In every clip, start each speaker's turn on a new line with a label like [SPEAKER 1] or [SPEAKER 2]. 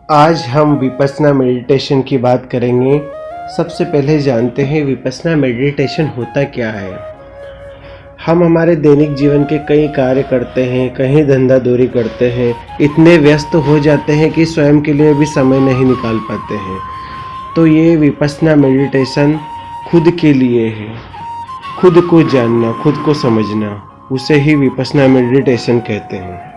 [SPEAKER 1] आज हम विपस्सना मेडिटेशन की बात करेंगे। सबसे पहले जानते हैं विपस्सना मेडिटेशन होता क्या है। हम हमारे दैनिक जीवन के कई कार्य करते हैं, कहीं धंधा दूरी करते हैं, इतने व्यस्त हो जाते हैं कि स्वयं के लिए भी समय नहीं निकाल पाते हैं। तो ये विपस्सना मेडिटेशन खुद के लिए है। खुद को जानना, खुद को समझना, उसे ही विपस्सना मेडिटेशन कहते हैं।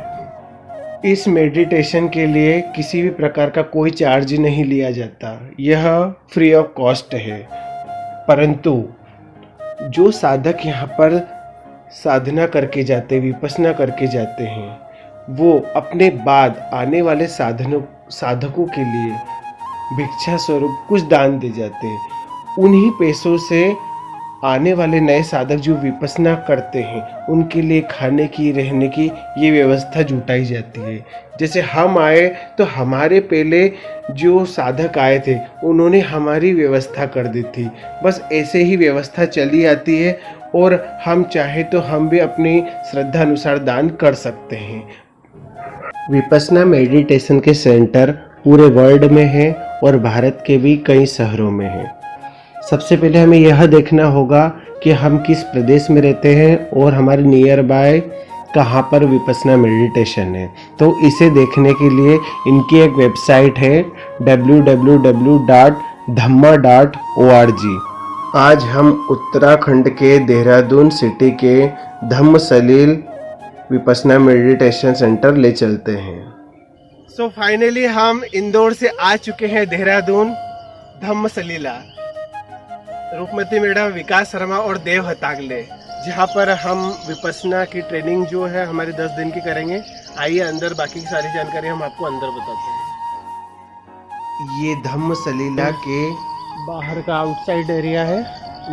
[SPEAKER 1] इस मेडिटेशन के लिए किसी भी प्रकार का कोई चार्ज नहीं लिया जाता, यह फ्री ऑफ कॉस्ट है। परंतु जो साधक यहाँ पर साधना करके जाते, विपस्सना करके जाते हैं, वो अपने बाद आने वाले साधकों के लिए भिक्षा स्वरूप कुछ दान दे जाते हैं। उन्हीं पैसों से आने वाले नए साधक जो विपस्सना करते हैं उनके लिए खाने की, रहने की ये व्यवस्था जुटाई जाती है। जैसे हम आए तो हमारे पहले जो साधक आए थे उन्होंने हमारी व्यवस्था कर दी थी। बस ऐसे ही व्यवस्था चली आती है और हम चाहे तो हम भी अपनी श्रद्धा अनुसार दान कर सकते हैं। विपस्सना मेडिटेशन के सेंटर पूरे वर्ल्ड में है और भारत के भी कई शहरों में है। सबसे पहले हमें यह देखना होगा कि हम किस प्रदेश में रहते हैं और हमारे नियर बाय कहाँ पर विपस्सना मेडिटेशन है। तो इसे देखने के लिए इनकी एक वेबसाइट है www.dhamma.org। आज हम उत्तराखंड के देहरादून सिटी के धम्मसलील विपस्सना मेडिटेशन सेंटर ले चलते हैं। सो फाइनली हम इंदौर से आ चुके हैं देहरादून धम्मसलीला। रूपमती मैडम, विकास शर्मा और देव हतागले, जहाँ पर हम विपस्सना की ट्रेनिंग जो है हमारे 10 दिन की करेंगे। आइए अंदर, बाकी की सारी जानकारी हम आपको अंदर बताते हैं। ये धम्मसलीला के बाहर का आउटसाइड एरिया है,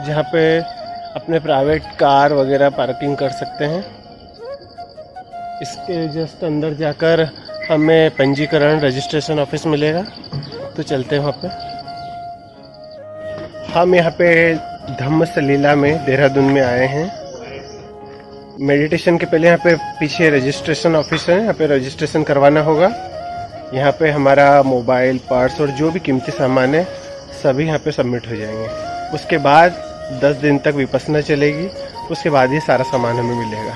[SPEAKER 1] जहाँ पे अपने प्राइवेट कार वगैरह पार्किंग कर सकते हैं। इसके जस्ट अंदर जाकर हमें पंजीकरण रजिस्ट्रेशन ऑफिस मिलेगा, तो चलते हैं वहाँ पे। हम यहाँ पे धम्मसलीला में देहरादून में आए हैं। मेडिटेशन के पहले यहाँ पे पीछे रजिस्ट्रेशन ऑफिस है, यहाँ पे रजिस्ट्रेशन करवाना होगा। यहाँ पे हमारा मोबाइल, पर्स और जो भी कीमती सामान है सभी यहाँ पे सबमिट हो जाएंगे। उसके बाद 10 दिन तक विपस्सना चलेगी, उसके बाद ये सारा सामान हमें मिलेगा।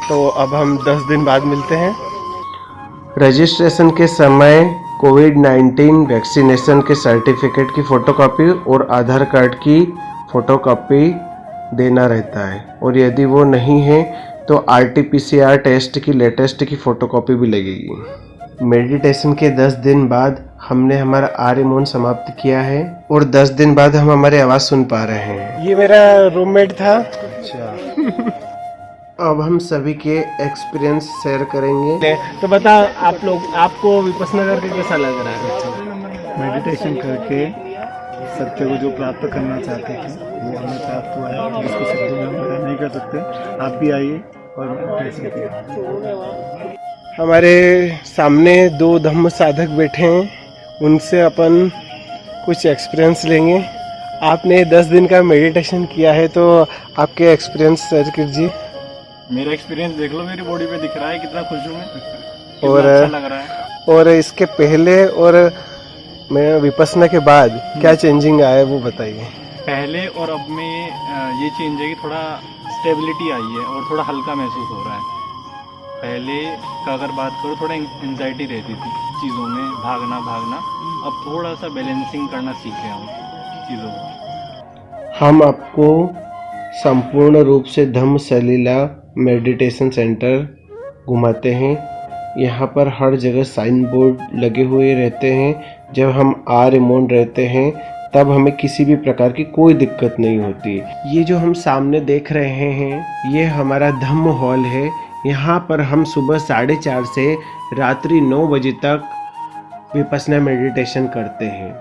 [SPEAKER 1] तो अब हम 10 दिन बाद मिलते हैं। रजिस्ट्रेशन के समय कोविड-19 वैक्सीनेशन के सर्टिफिकेट की फ़ोटोकॉपी और आधार कार्ड की फ़ोटोकॉपी देना रहता है, और यदि वो नहीं है तो RT-PCR टेस्ट की लेटेस्ट की फ़ोटोकॉपी भी लगेगी। मेडिटेशन के 10 दिन बाद हमने हमारा आर्य मौन समाप्त किया है और 10 दिन बाद हम हमारी आवाज़ सुन पा रहे हैं। ये मेरा रूममेट था। अच्छा। अब हम सभी के एक्सपीरियंस शेयर करेंगे। तो बता, आपको विपस्सना करके कैसा लग रहा है?
[SPEAKER 2] मेडिटेशन करके सत्य को जो प्राप्त करना चाहते थे वो हमें प्राप्त हुआ है, जिसको शब्दों में हम बयान नहीं कर सकते। आप भी आइए और मेडिटेशन कीजिए।
[SPEAKER 1] हमारे सामने 2 धम्म साधक बैठे हैं, उनसे अपन कुछ एक्सपीरियंस लेंगे। आपने 10 दिन का मेडिटेशन किया है, तो आपके एक्सपीरियंस शेयर कीजिए।
[SPEAKER 2] मेरा एक्सपीरियंस देख लो, मेरी बॉडी पे दिख रहा है कितना खुश हूँ मैं,
[SPEAKER 1] और
[SPEAKER 2] अच्छा लग रहा है।
[SPEAKER 1] और इसके पहले और मैं विपस्सना के बाद क्या चेंजिंग आया है वो बताइए।
[SPEAKER 2] पहले और अब में ये चेंज है कि थोड़ा स्टेबिलिटी आई है और थोड़ा हल्का महसूस हो रहा है। पहले का अगर बात करो, थोड़ा एंजाइटी रहती थी चीज़ों में, भागना। अब थोड़ा सा बैलेंसिंग करना सीख गया हूँ चीज़ों को।
[SPEAKER 1] हम आपको संपूर्ण रूप से धम्मसलीला मेडिटेशन सेंटर घुमाते हैं। यहाँ पर हर जगह साइन बोर्ड लगे हुए रहते हैं। जब हम आर्य मौन रहते हैं तब हमें किसी भी प्रकार की कोई दिक्कत नहीं होती। ये जो हम सामने देख रहे हैं ये हमारा धम्म हॉल है। यहाँ पर हम सुबह 4:30 से रात्रि 9 बजे तक विपस्सना मेडिटेशन करते हैं।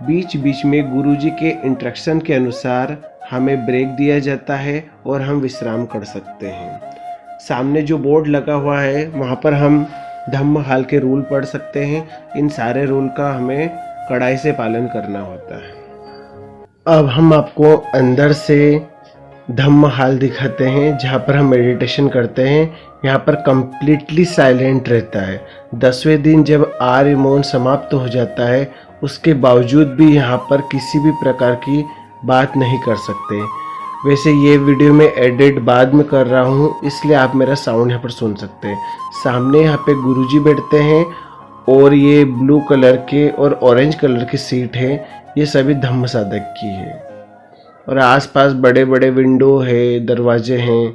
[SPEAKER 1] बीच बीच में गुरुजी के इंस्ट्रक्शन के अनुसार हमें ब्रेक दिया जाता है और हम विश्राम कर सकते हैं। सामने जो बोर्ड लगा हुआ है वहाँ पर हम धम्म हाल के रूल पढ़ सकते हैं। इन सारे रूल का हमें कड़ाई से पालन करना होता है। अब हम आपको अंदर से धम्म हाल दिखाते हैं, जहाँ पर हम मेडिटेशन करते हैं। यहाँ पर कम्प्लीटली साइलेंट रहता है। 10वें दिन जब आर्य मौन समाप्त हो जाता है, उसके बावजूद भी यहाँ पर किसी भी प्रकार की बात नहीं कर सकते। वैसे ये वीडियो मैं एडिट बाद में कर रहा हूँ, इसलिए आप मेरा साउंड यहाँ पर सुन सकते हैं। सामने यहाँ पे गुरुजी बैठते हैं और ये ब्लू कलर के और ऑरेंज कलर की सीट है, ये सभी धम्म साधक की है। और आसपास बड़े बड़े विंडो है, दरवाजे हैं,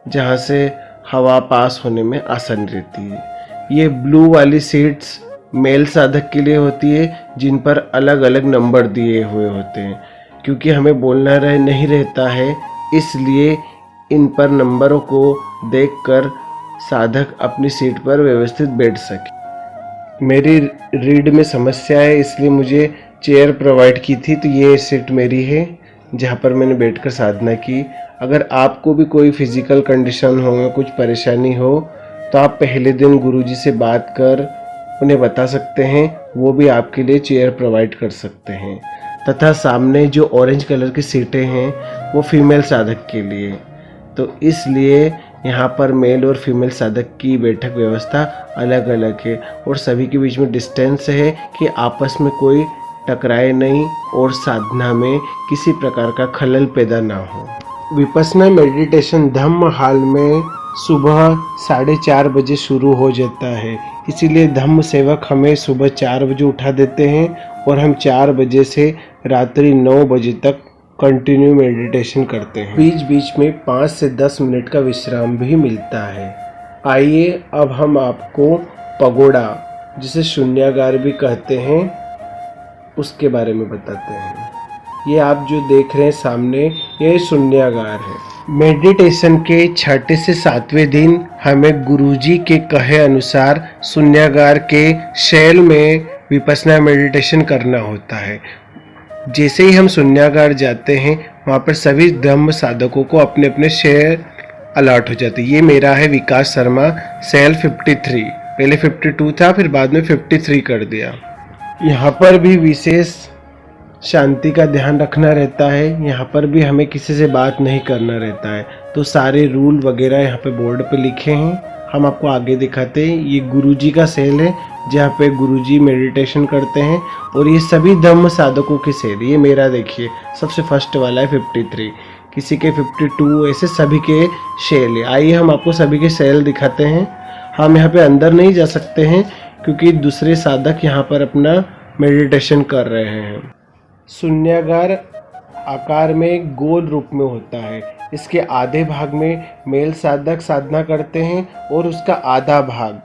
[SPEAKER 1] जहाँ से हवा पास होने में आसानी रहती है। ये ब्लू वाली सीट्स मेल साधक के लिए होती है, जिन पर अलग अलग नंबर दिए हुए होते हैं। क्योंकि हमें बोलना नहीं रहता है, इसलिए इन पर नंबरों को देखकर साधक अपनी सीट पर व्यवस्थित बैठ सके। मेरी रीढ़ में समस्या है, इसलिए मुझे चेयर प्रोवाइड की थी, तो ये सीट मेरी है जहाँ पर मैंने बैठकर साधना की। अगर आपको भी कोई फिजिकल कंडीशन हो, कुछ परेशानी हो, तो आप पहले दिन गुरुजी से बात कर उन्हें बता सकते हैं, वो भी आपके लिए चेयर प्रोवाइड कर सकते हैं। तथा सामने जो ऑरेंज कलर की सीटें हैं वो फीमेल साधक के लिए, तो इसलिए यहाँ पर मेल और फीमेल साधक की बैठक व्यवस्था अलग अलग है। और सभी के बीच में डिस्टेंस है कि आपस में कोई टकराए नहीं और साधना में किसी प्रकार का खलल पैदा ना हो। विपस्सना मेडिटेशन धम्म हाल में सुबह 4:30 बजे शुरू हो जाता है, इसीलिए धम्म सेवक हमें सुबह 4 बजे उठा देते हैं और हम 4 बजे से रात्रि 9 बजे तक कंटिन्यू मेडिटेशन करते हैं। बीच बीच में 5 से 10 मिनट का विश्राम भी मिलता है। आइए अब हम आपको पगोड़ा, जिसे शून्यागार भी कहते हैं, उसके बारे में बताते हैं। ये आप जो देख रहे हैं सामने, ये शून्यागार है। मेडिटेशन के 6 से 7वें दिन हमें गुरुजी के कहे अनुसार शून्यागार के शैल में विपस्सना मेडिटेशन करना होता है। जैसे ही हम शून्यागार जाते हैं, वहाँ पर सभी धम्म साधकों को अपने अपने शैल अलॉट हो जाते हैं। ये मेरा है विकास शर्मा, शैल 53, पहले 52 था, फिर बाद में 53 कर दिया। यहाँ पर भी विशेष शांति का ध्यान रखना रहता है। यहाँ पर भी हमें किसी से बात नहीं करना रहता है, तो सारे रूल वगैरह यहाँ पे बोर्ड पे लिखे हैं, हम आपको आगे दिखाते हैं। ये गुरुजी का सेल है जहाँ पे गुरुजी मेडिटेशन करते हैं, और ये सभी धम्म साधकों की सेल। ये मेरा देखिए सबसे फर्स्ट वाला है 53, किसी के 52, ऐसे सभी के सेल है। आइए हम आपको सभी के सेल दिखाते हैं। हम यहाँ पे अंदर नहीं जा सकते हैं क्योंकि दूसरे साधक यहाँ पर अपना मेडिटेशन कर रहे हैं। शून्यागार आकार में गोल रूप में होता है। इसके आधे भाग में मेल साधक साधना करते हैं और उसका आधा भाग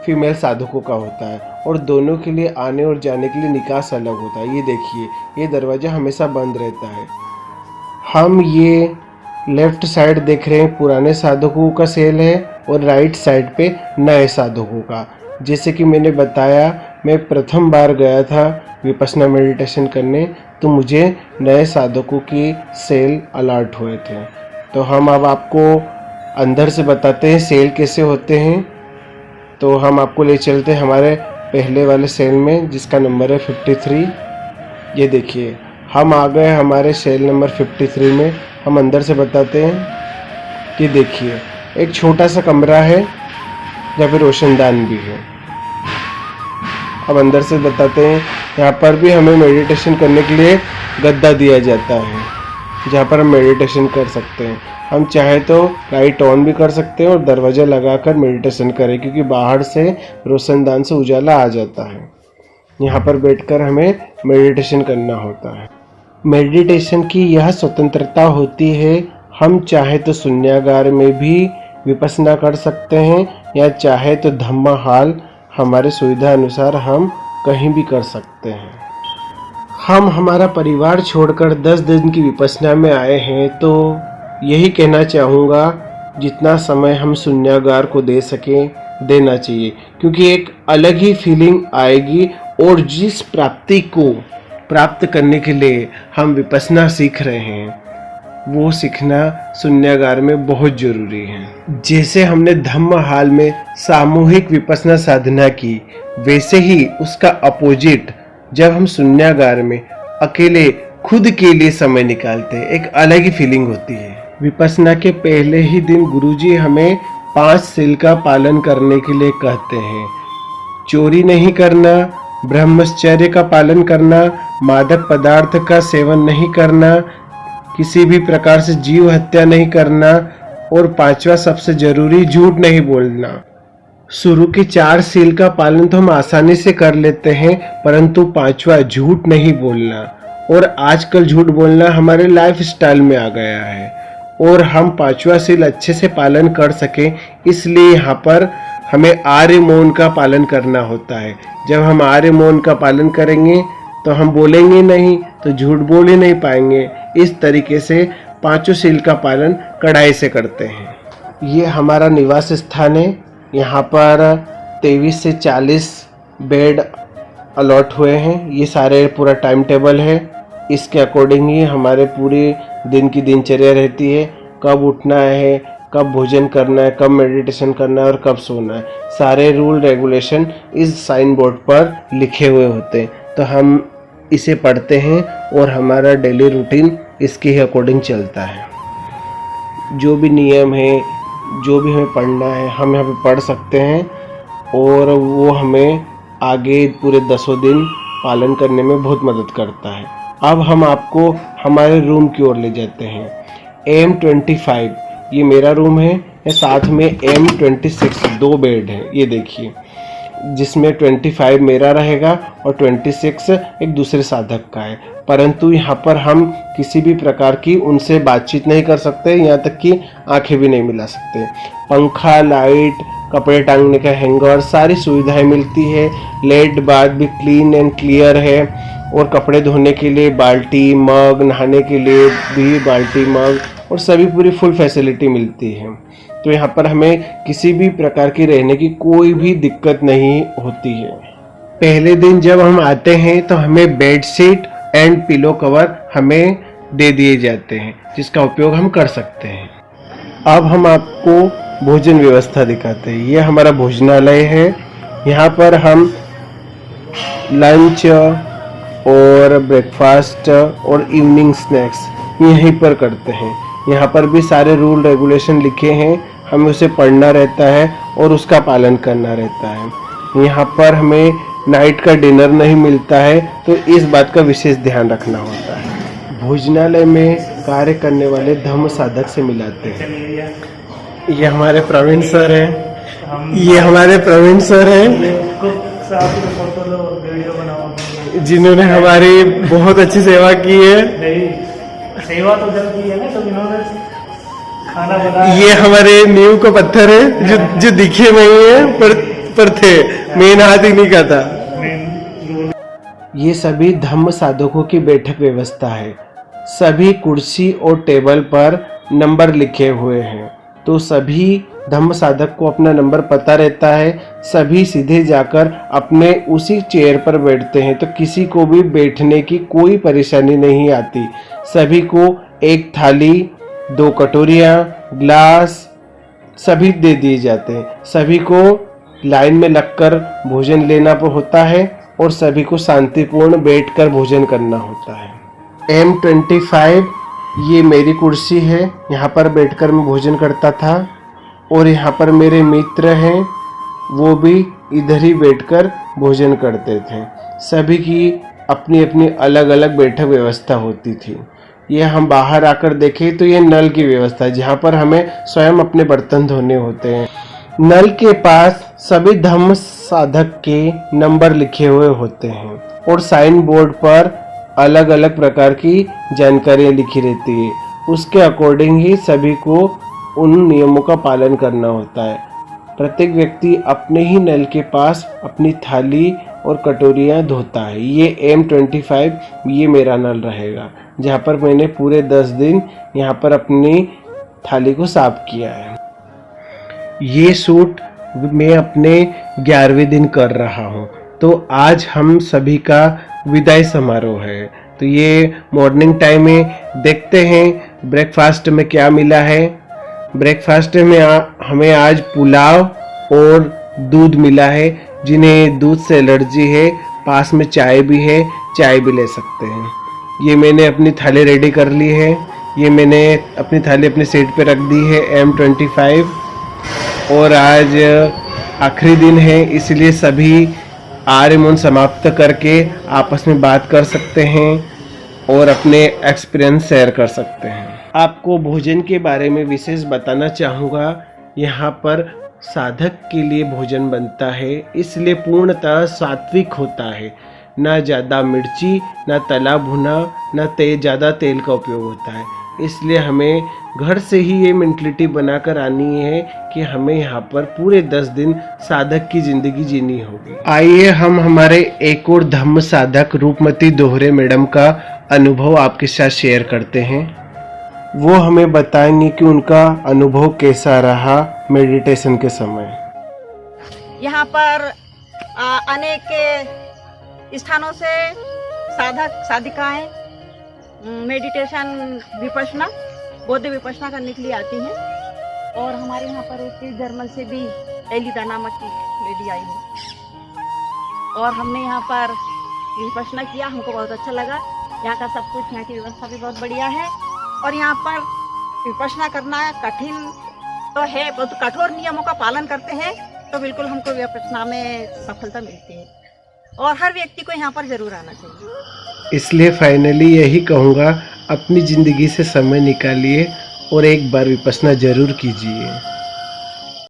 [SPEAKER 1] फीमेल साधकों का होता है, और दोनों के लिए आने और जाने के लिए निकास अलग होता है। ये देखिए, ये दरवाज़ा हमेशा बंद रहता है। हम ये लेफ्ट साइड देख रहे हैं, पुराने साधकों का सेल है, और राइट साइड पे नए साधकों का। जैसे कि मैंने बताया, मैं प्रथम बार गया था विपस्सना मेडिटेशन करने, तो मुझे नए साधकों की सेल अलॉट हुए थे। तो हम अब आपको अंदर से बताते हैं सेल कैसे होते हैं। तो हम आपको ले चलते हैं हमारे पहले वाले सेल में, जिसका नंबर है 53। ये देखिए, हम आ गए हमारे सेल नंबर 53 में। हम अंदर से बताते हैं कि देखिए, एक छोटा सा कमरा है जहाँ पे रोशनदान भी है। अब अंदर से बताते हैं, यहाँ पर भी हमें मेडिटेशन करने के लिए गद्दा दिया जाता है, जहाँ पर हम मेडिटेशन कर सकते हैं। हम चाहे तो लाइट ऑन भी कर सकते हैं और दरवाज़ा लगाकर मेडिटेशन करें, क्योंकि बाहर से रोशनदान से उजाला आ जाता है। यहाँ पर बैठकर हमें मेडिटेशन करना होता है। मेडिटेशन की यह स्वतंत्रता होती है, हम चाहे तो शून्यागार में भी विपस्सना कर सकते हैं, या चाहे तो धम्म हाल, हमारे सुविधा अनुसार हम कहीं भी कर सकते हैं। हम हमारा परिवार छोड़कर 10 दिन की विपस्सना में आए हैं, तो यही कहना चाहूँगा, जितना समय हम शून्यागार को दे सकें देना चाहिए, क्योंकि एक अलग ही फीलिंग आएगी। और जिस प्राप्ति को प्राप्त करने के लिए हम विपस्सना सीख रहे हैं, वो सीखना शून्यागार में बहुत जरूरी है। जैसे हमने धम्म हाल में सामूहिक विपस्सना साधना की, वैसे ही उसका अपोजिट जब हम शून्यागार में अकेले खुद के लिए समय निकालते हैं, एक अलग ही फीलिंग होती है। विपस्सना के पहले ही दिन गुरुजी हमें 5 सील का पालन करने के लिए कहते हैं। चोरी नहीं करना, ब्रह्मचर्य का पालन करना, मादक पदार्थ का सेवन नहीं करना, किसी भी प्रकार से जीव हत्या नहीं करना और 5वां सबसे जरूरी, झूठ नहीं बोलना। शुरू के 4 सील का पालन तो हम आसानी से कर लेते हैं, परंतु 5वां झूठ नहीं बोलना, और आजकल झूठ बोलना हमारे लाइफ स्टाइल में आ गया है। और हम 5वां सील अच्छे से पालन कर सकें, इसलिए यहाँ पर हमें आर्य मौन का पालन करना होता है। जब हम आर्य मौन का पालन करेंगे तो हम बोलेंगे नहीं, तो झूठ बोल ही नहीं पाएंगे। इस तरीके से 5 सील का पालन कड़ाई से करते हैं। ये हमारा निवास स्थान है। यहाँ पर 23 से 40 बेड अलॉट हुए हैं। ये सारे पूरा टाइम टेबल है, इसके अकॉर्डिंग ही हमारे पूरे दिन की दिनचर्या रहती है। कब उठना है, कब भोजन करना है, कब मेडिटेशन करना है और कब सोना है, सारे रूल रेगुलेशन इस साइन बोर्ड पर लिखे हुए होते हैं। तो हम इसे पढ़ते हैं और हमारा डेली रूटीन इसके ही अकॉर्डिंग चलता है। जो भी नियम है, जो भी हमें पढ़ना है, हम यहाँ पे पढ़ सकते हैं और वो हमें आगे पूरे 10 दिन पालन करने में बहुत मदद करता है। अब हम आपको हमारे रूम की ओर ले जाते हैं। M25 ये मेरा रूम है, साथ में M26 2 बेड है। ये देखिए, जिसमें 25 मेरा रहेगा और 26 एक दूसरे साधक का है। परंतु यहाँ पर हम किसी भी प्रकार की उनसे बातचीत नहीं कर सकते, यहाँ तक कि आंखें भी नहीं मिला सकते। पंखा, लाइट, कपड़े टांगने का हैंगर, सारी सुविधाएं मिलती है। लेट बाथ भी क्लीन एंड क्लियर है, और कपड़े धोने के लिए बाल्टी, मग, नहाने के लिए भी बाल्टी, मग और सभी पूरी फुल फैसिलिटी मिलती है। तो यहाँ पर हमें किसी भी प्रकार की रहने की कोई भी दिक्कत नहीं होती है। पहले दिन जब हम आते हैं तो हमें bed sheet and pillow cover हमें दे दिए जाते हैं, जिसका उपयोग हम कर सकते हैं। अब हम आपको भोजन व्यवस्था दिखाते हैं। ये हमारा भोजनालय है। यहाँ पर हम लंच और ब्रेकफास्ट और इवनिंग स्नैक्स यहीं पर करते हैं। यहाँ पर भी सारे रूल रेगुलेशन लिखे हैं, हमें उसे पढ़ना रहता है और उसका पालन करना रहता है। यहाँ पर हमें नाइट का डिनर नहीं मिलता है, तो इस बात का विशेष ध्यान रखना होता है। भोजनालय में कार्य करने वाले धम्म साधक से मिलाते हैं। ये हमारे प्रवीण सर हैं, ये हमारे प्रवीण सर हैं जिन्होंने हमारी बहुत अच्छी सेवा की है।
[SPEAKER 3] सेवा तो जब की है ना, तो इन्होंने खाना बनाया।
[SPEAKER 1] ये हमारे नींव का पत्थर है, जो दिखे नहीं है पर थे, मेन हाथ ही नहीं का था। ये सभी धम्म साधकों की बैठक व्यवस्था है। सभी कुर्सी और टेबल पर नंबर लिखे हुए हैं, तो सभी धम्म साधक को अपना नंबर पता रहता है। सभी सीधे जाकर अपने उसी चेयर पर बैठते हैं, तो किसी को भी बैठने की कोई परेशानी नहीं आती। सभी को एक थाली, 2 कटोरियाँ, ग्लास सभी दे दिए जाते हैं। सभी को लाइन में लगकर भोजन लेना होता है और सभी को शांतिपूर्ण बैठकर भोजन करना होता है। M25 ये मेरी कुर्सी है, यहाँ पर बैठकर मैं भोजन करता था, और यहाँ पर मेरे मित्र हैं, वो भी इधर ही बैठकर भोजन करते थे। सभी की अपनी अपनी अलग अलग बैठक व्यवस्था होती थी। ये हम बाहर आकर देखें तो ये नल की व्यवस्था है, जहाँ पर हमें स्वयं अपने बर्तन धोने होते हैं। नल के पास सभी धम्म साधक के नंबर लिखे हुए होते हैं, और साइन बोर्ड पर अलग अलग प्रकार की जानकारियाँ लिखी रहती है। उसके अकॉर्डिंग ही सभी को उन नियमों का पालन करना होता है। प्रत्येक व्यक्ति अपने ही नल के पास अपनी थाली और कटोरियाँ धोता है। ये M25 ये मेरा नल रहेगा, जहाँ पर मैंने पूरे 10 दिन यहाँ पर अपनी थाली को साफ किया है। ये शूट मैं अपने 11वें दिन कर रहा हूँ, तो आज हम सभी का विदाई समारोह है। तो ये मॉर्निंग टाइम में देखते हैं ब्रेकफास्ट में क्या मिला है। ब्रेकफास्ट में हमें आज पुलाव और दूध मिला है। जिन्हें दूध से एलर्जी है, पास में चाय भी है, चाय भी ले सकते हैं। ये मैंने अपनी थाली रेडी कर ली है। ये मैंने अपनी थाली अपनी सीट पे रख दी है M25। और आज आखिरी दिन है, इसलिए सभी आर्य मौन समाप्त करके आपस में बात कर सकते हैं और अपने एक्सपीरियंस शेयर कर सकते हैं। आपको भोजन के बारे में विशेष बताना चाहूँगा, यहाँ पर साधक के लिए भोजन बनता है, इसलिए पूर्णतः सात्विक होता है। ना ज़्यादा मिर्ची, ना तला भुना, ना ज़्यादा तेल का उपयोग होता है। इसलिए हमें घर से ही ये मेंटलिटी बनाकर आनी है कि हमें यहाँ पर पूरे 10 दिन साधक की ज़िंदगी जीनी होगी। आइए हम हमारे एक और धम्म साधक रूपमती दोहरे मैडम का अनुभव आपके साथ शेयर करते हैं। वो हमें बताएंगे कि उनका अनुभव कैसा रहा मेडिटेशन के समय।
[SPEAKER 4] यहाँ पर अनेक स्थानों से साधक साधिकाएं मेडिटेशन विपश्यना बौद्ध विपश्यना करने के लिए आती हैं। और हमारे यहाँ पर एक जर्मन से भी एलिदा नामक की लेडी आई है और हमने यहाँ पर विपश्यना किया। हमको बहुत अच्छा लगा। यहाँ का सब कुछ, यहाँ की व्यवस्था भी बहुत बढ़िया है। और यहाँ पर विपश्यना करना कठिन तो है, बहुत कठोर नियमों का पालन करते हैं तो बिल्कुल हमको विपश्यना में सफलता मिलती है और हर व्यक्ति को यहाँ पर जरूर आना चाहिए।
[SPEAKER 1] इसलिए फाइनली यही कहूँगा, अपनी ज़िंदगी से समय निकालिए और एक बार विपश्यना जरूर कीजिए।